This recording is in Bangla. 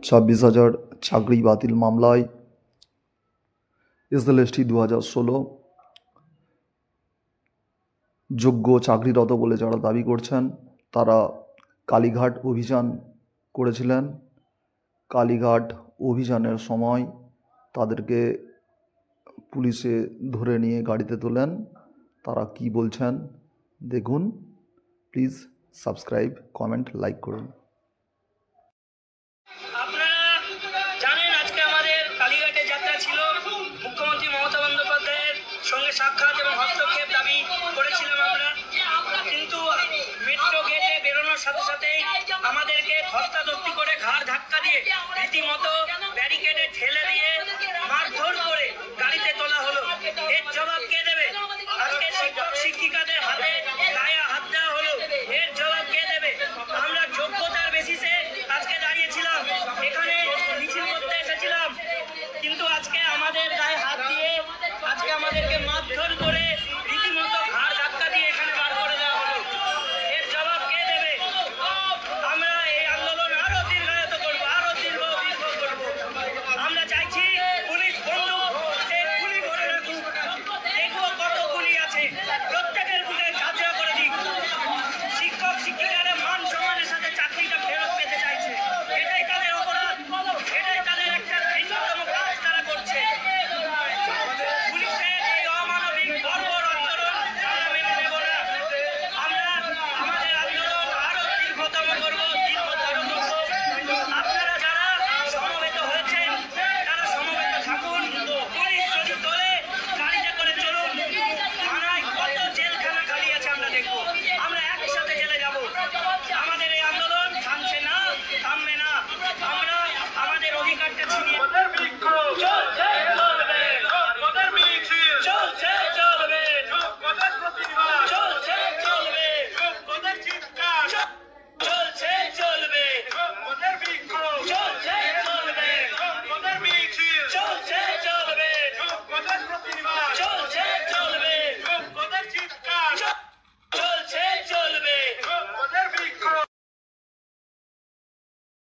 26,000 চাকরি বাতিল মামলায় এসএলএসটি 2016 যোগ্য চাকরিরত বলে যারা দাবি করছেন তারা কালীঘাট অভিযান করেছিলেন। কালীঘাট অভিযানের সময় তাদেরকে পুলিশে ধরে নিয়ে গাড়িতে তোলেন। তারা কি বলছেন দেখুন। প্লিজ সাবস্ক্রাইব, কমেন্ট, লাইক করুন। আপনারা জানেন আজকে আমাদের কালীঘাটে যাত্রা ছিল। মুখ্যমন্ত্রী মমতা বন্দ্যোপাধ্যায়ের সঙ্গে সাক্ষাৎ এবং হস্তক্ষেপ দাবি করেছিলাম আমরা, কিন্তু মেট্রো গেটে বেরোনোর সাথে সাথেই আমাদেরকে ধস্তাধস্তি করে ঘাড় ধাক্কা দিয়ে রীতিমতো ব্যারিকেডে ঠেলে দিয়ে